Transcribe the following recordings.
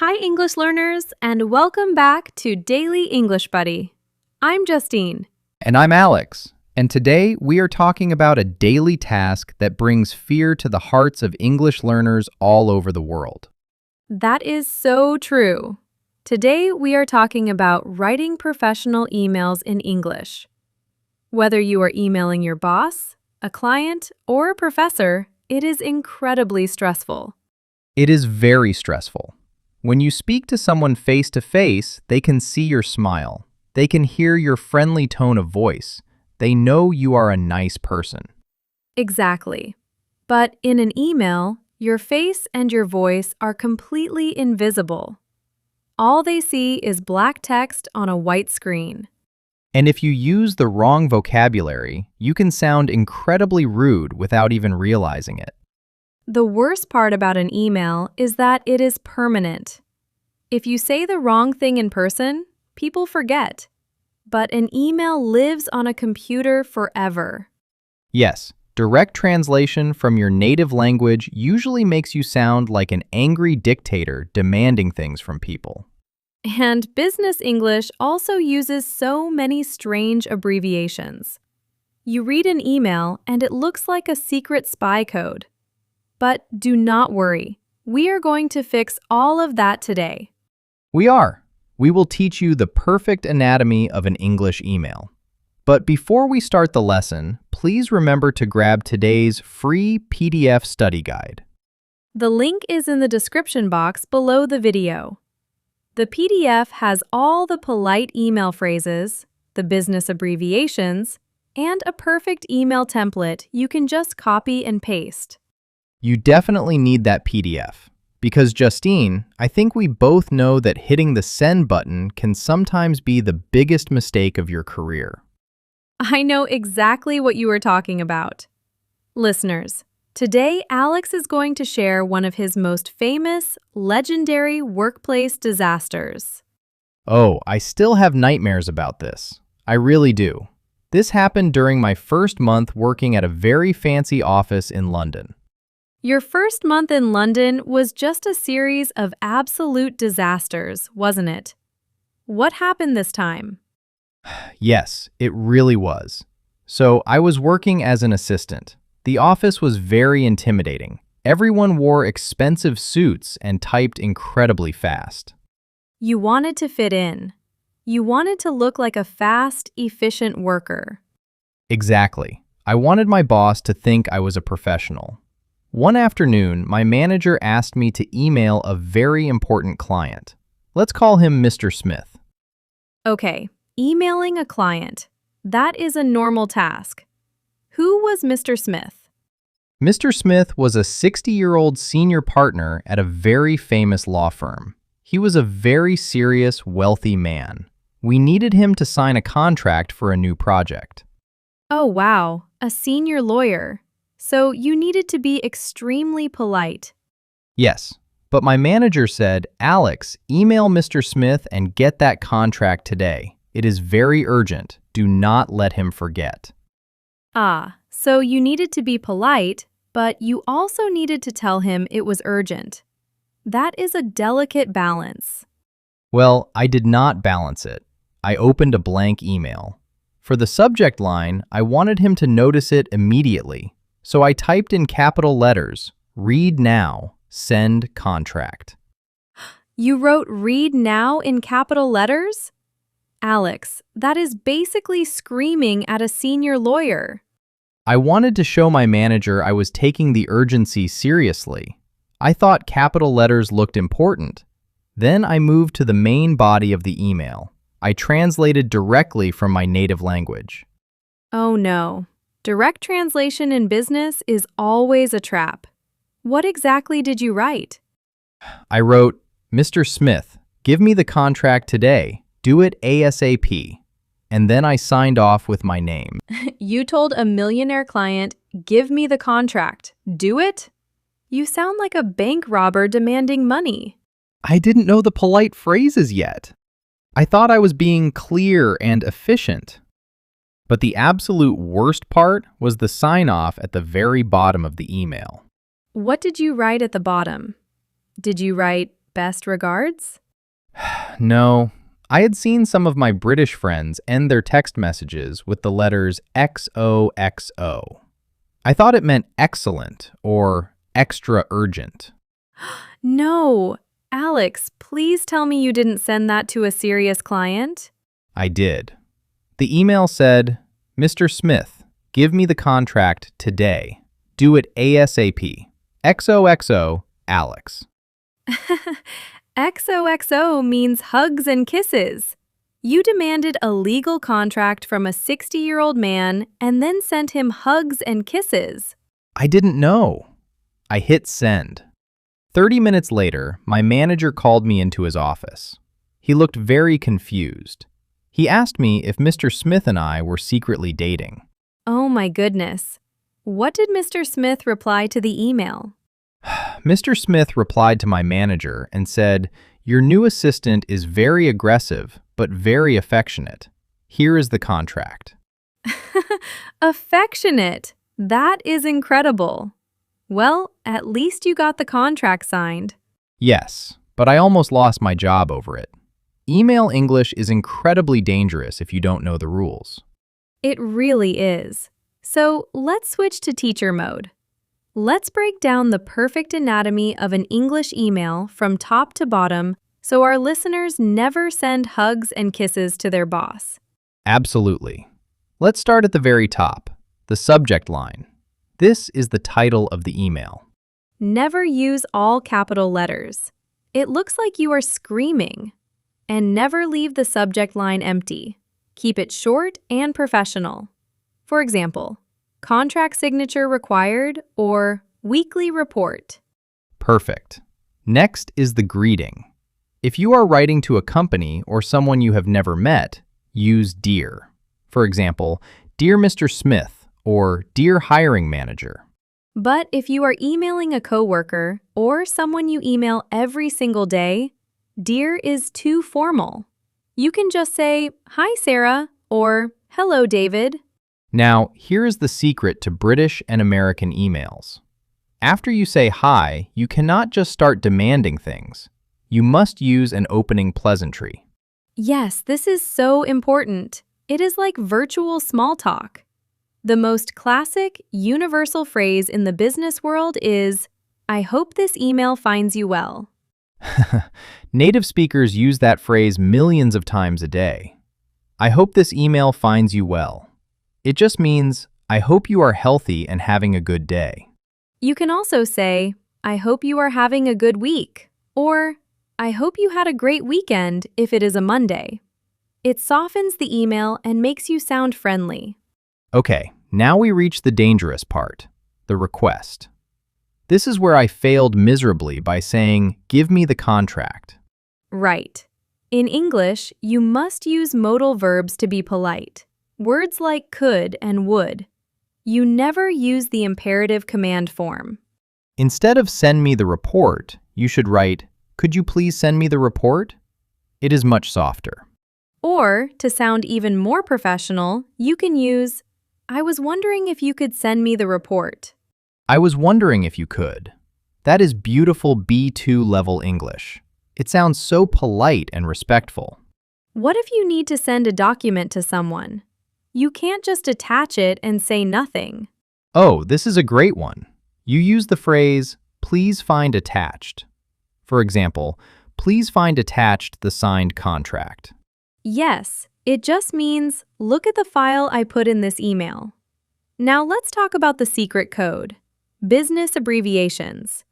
Hi, English learners, and welcome back to Daily English Buddy. I'm Justine. And I'm Alex, and today we are talking about a daily task that brings fear to the hearts of English learners all over the world. That is so true. Today we are talking about writing professional emails in English. Whether you are emailing your boss, a client, or a professor, it is incredibly stressful. It is very stressful. When you speak to someone face to face, they can see your smile. They can hear your friendly tone of voice. They know you are a nice person. Exactly. But in an email, your face and your voice are completely invisible. All they see is black text on a white screen. And if you use the wrong vocabulary, you can sound incredibly rude without even realizing it. The worst part about an email is that it is permanent. If you say the wrong thing in person, people forget. But an email lives on a computer forever. Yes, direct translation from your native language usually makes you sound like an angry dictator demanding things from people. And business English also uses so many strange abbreviations. You read an email and it looks like a secret spy code. But do not worry, we are going to fix all of that today. We are. We will teach you the perfect anatomy of an English email. But before we start the lesson, please remember to grab today's free PDF study guide. The link is in the description box below the video. The PDF has all the polite email phrases, the business abbreviations, and a perfect email template you can just copy and paste. You definitely need that PDF. Because Justine, I think we both know that hitting the send button can sometimes be the biggest mistake of your career. I know exactly what you are talking about. Listeners, today Alex is going to share one of his most famous, legendary workplace disasters. Oh, I still have nightmares about this. I really do. This happened during my first month working at a very fancy office in London. Your first month in London was just a series of absolute disasters, wasn't it? What happened this time? Yes, it really was. So I was working as an assistant. The office was very intimidating. Everyone wore expensive suits and typed incredibly fast. You wanted to fit in. You wanted to look like a fast, efficient worker. Exactly. I wanted my boss to think I was a professional. One afternoon, my manager asked me to email a very important client. Let's call him Mr. Smith. Okay, emailing a client. That is a normal task. Who was Mr. Smith? Mr. Smith was a 60-year-old senior partner at a very famous law firm. He was a very serious, wealthy man. We needed him to sign a contract for a new project. Oh, wow, a senior lawyer. So you needed to be extremely polite. Yes, but my manager said, Alex, email Mr. Smith and get that contract today. It is very urgent. Do not let him forget. Ah, so you needed to be polite, but you also needed to tell him it was urgent. That is a delicate balance. Well, I did not balance it. I opened a blank email. For the subject line, I wanted him to notice it immediately. So I typed in capital letters, read now, send contract. You wrote read now in capital letters? Alex, that is basically screaming at a senior lawyer. I wanted to show my manager I was taking the urgency seriously. I thought capital letters looked important. Then I moved to the main body of the email. I translated directly from my native language. Oh no. Direct translation in business is always a trap. What exactly did you write? I wrote, Mr. Smith, give me the contract today. Do it ASAP. And then I signed off with my name. You told a millionaire client, give me the contract. Do it? You sound like a bank robber demanding money. I didn't know the polite phrases yet. I thought I was being clear and efficient. But the absolute worst part was the sign-off at the very bottom of the email. What did you write at the bottom? Did you write, best regards? No, I had seen some of my British friends end their text messages with the letters XOXO. I thought it meant excellent or extra urgent. No. Alex, please tell me you didn't send that to a serious client? I did. The email said, "Mr. Smith, give me the contract today. Do it ASAP. XOXO, Alex." XOXO means hugs and kisses. You demanded a legal contract from a 60-year-old man and then sent him hugs and kisses. I didn't know. I hit send. 30 minutes later, my manager called me into his office. He looked very confused. He asked me if Mr. Smith and I were secretly dating. Oh my goodness. What did Mr. Smith reply to the email? Mr. Smith replied to my manager and said, "Your new assistant is very aggressive, but very affectionate. Here is the contract." Affectionate. That is incredible. Well, at least you got the contract signed. Yes, but I almost lost my job over it. Email English is incredibly dangerous if you don't know the rules. It really is. So let's switch to teacher mode. Let's break down the perfect anatomy of an English email from top to bottom so our listeners never send hugs and kisses to their boss. Absolutely. Let's start at the very top, the subject line. This is the title of the email. Never use all capital letters. It looks like you are screaming. And never leave the subject line empty. Keep it short and professional. For example, contract signature required or weekly report. Perfect. Next is the greeting. If you are writing to a company or someone you have never met, use Dear. For example, Dear Mr. Smith or Dear Hiring Manager. But if you are emailing a coworker or someone you email every single day, Dear is too formal. You can just say, "Hi, Sarah," or "Hello, David." Now, here is the secret to British and American emails. After you say hi, you cannot just start demanding things. You must use an opening pleasantry. Yes, this is so important. It is like virtual small talk. The most classic, universal phrase in the business world is, "I hope this email finds you well." Native speakers use that phrase millions of times a day. I hope this email finds you well. It just means, I hope you are healthy and having a good day. You can also say, "I hope you are having a good week," or "I hope you had a great weekend" if it is a Monday. It softens the email and makes you sound friendly. Okay, now we reach the dangerous part, the request. This is where I failed miserably by saying, "Give me the contract." Right. In English, you must use modal verbs to be polite. Words like could and would. You never use the imperative command form. Instead of "send me the report," you should write, "Could you please send me the report?" It is much softer. Or, to sound even more professional, you can use, "I was wondering if you could send me the report." I was wondering if you could. That is beautiful B2 level English. It sounds so polite and respectful. What if you need to send a document to someone? You can't just attach it and say nothing. Oh, this is a great one. You use the phrase, "Please find attached." For example, "Please find attached the signed contract." Yes, it just means, "Look at the file I put in this email." Now let's talk about the secret code. Business abbreviations.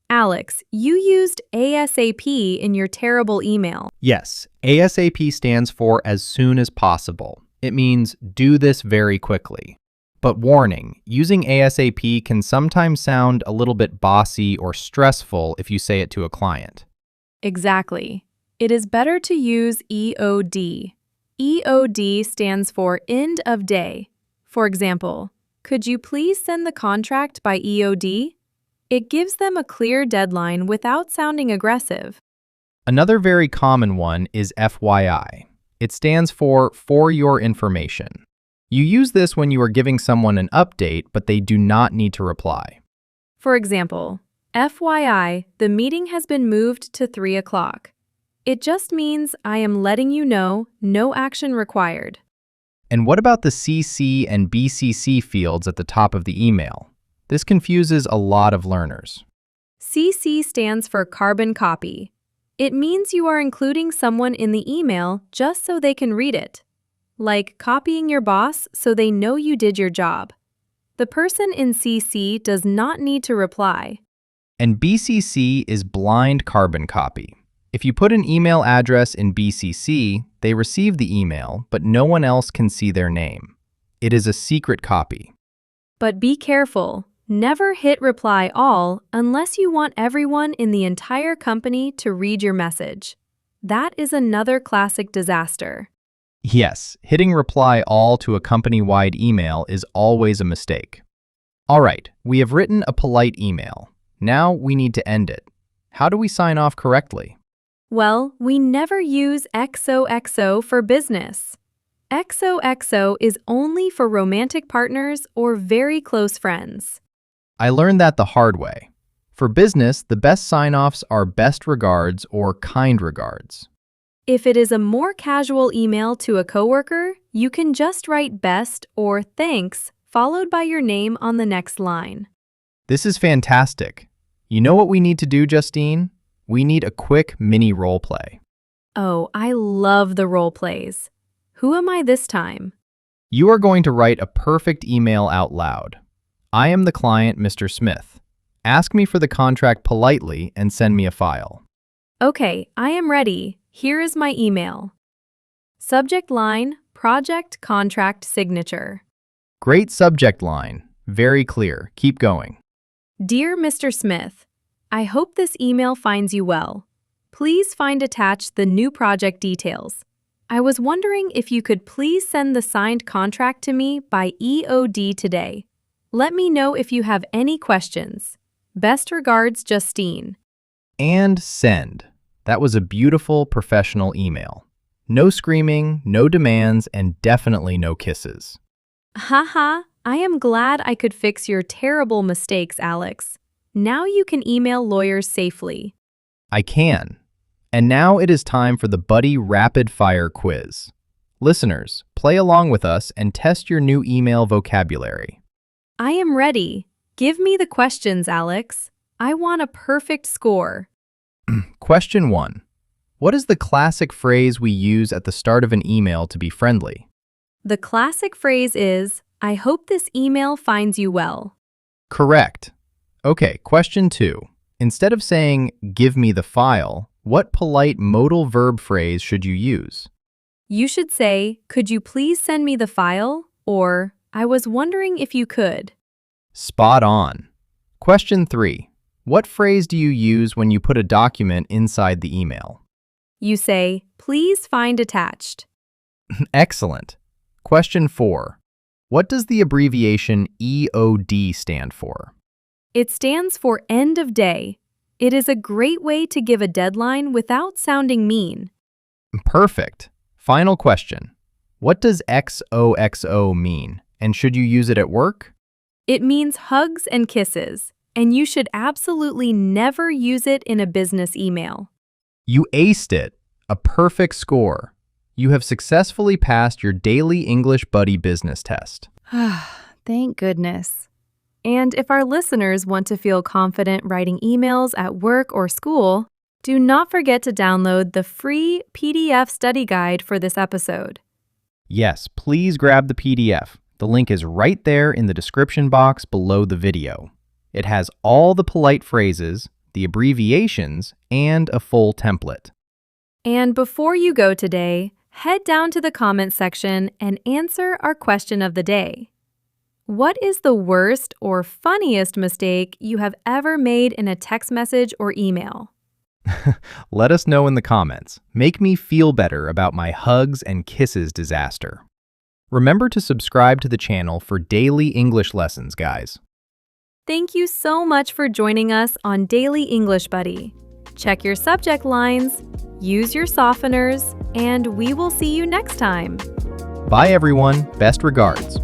Alex, you used ASAP in your terrible email. Yes, ASAP stands for as soon as possible. It means do this very quickly. But warning, using ASAP can sometimes sound a little bit bossy or stressful if you say it to a client. Exactly. It is better to use EOD. EOD stands for end of day. For example, "Could you please send the contract by EOD?" It gives them a clear deadline without sounding aggressive. Another very common one is FYI. It stands for your information. You use this when you are giving someone an update, but they do not need to reply. For example, FYI, the meeting has been moved to 3 o'clock. It just means I am letting you know, no action required. And what about the CC and BCC fields at the top of the email? This confuses a lot of learners. CC stands for carbon copy. It means you are including someone in the email just so they can read it. Like copying your boss so they know you did your job. The person in CC does not need to reply. And BCC is blind carbon copy. If you put an email address in BCC, they receive the email, but no one else can see their name. It is a secret copy. But be careful. Never hit reply all unless you want everyone in the entire company to read your message. That is another classic disaster. Yes, hitting reply all to a company-wide email is always a mistake. All right, we have written a polite email. Now we need to end it. How do we sign off correctly? Well, we never use XOXO for business. XOXO is only for romantic partners or very close friends. I learned that the hard way. For business, the best sign-offs are best regards or kind regards. If it is a more casual email to a coworker, you can just write best or thanks followed by your name on the next line. This is fantastic. You know what we need to do, Justine? We need a quick mini role play. Oh, I love the role plays. Who am I this time? You are going to write a perfect email out loud. I am the client, Mr. Smith. Ask me for the contract politely and send me a file. Okay, I am ready. Here is my email. Subject line, project contract signature. Great subject line. Very clear. Keep going. Dear Mr. Smith, I hope this email finds you well. Please find attached the new project details. I was wondering if you could please send the signed contract to me by EOD today. Let me know if you have any questions. Best regards, Justine. And send. That was a beautiful, professional email. No screaming, no demands, and definitely no kisses. Haha, I am glad I could fix your terrible mistakes, Alex. Now you can email lawyers safely. I can. And now it is time for the Buddy Rapid Fire Quiz. Listeners, play along with us and test your new email vocabulary. I am ready. Give me the questions, Alex. I want a perfect score. Question 1. What is the classic phrase we use at the start of an email to be friendly? The classic phrase is, I hope this email finds you well. Correct. Okay, question 2. Instead of saying, give me the file, what polite modal verb phrase should you use? You should say, could you please send me the file? Or, I was wondering if you could. Spot on. Question 3. What phrase do you use when you put a document inside the email? You say, please find attached. Excellent. Question 4. What does the abbreviation EOD stand for? It stands for end of day. It is a great way to give a deadline without sounding mean. Perfect. Final question. What does XOXO mean, and should you use it at work? It means hugs and kisses, and you should absolutely never use it in a business email. You aced it. A perfect score. You have successfully passed your daily English Buddy business test. Thank goodness. And if our listeners want to feel confident writing emails at work or school, do not forget to download the free PDF study guide for this episode. Yes, please grab the PDF. The link is right there in the description box below the video. It has all the polite phrases, the abbreviations, and a full template. And before you go today, head down to the comment section and answer our question of the day. What is the worst or funniest mistake you have ever made in a text message or email? Let us know in the comments. Make me feel better about my hugs and kisses disaster. Remember to subscribe to the channel for daily English lessons, guys. Thank you so much for joining us on Daily English Buddy. Check your subject lines, use your softeners, and we will see you next time. Bye, everyone. Best regards.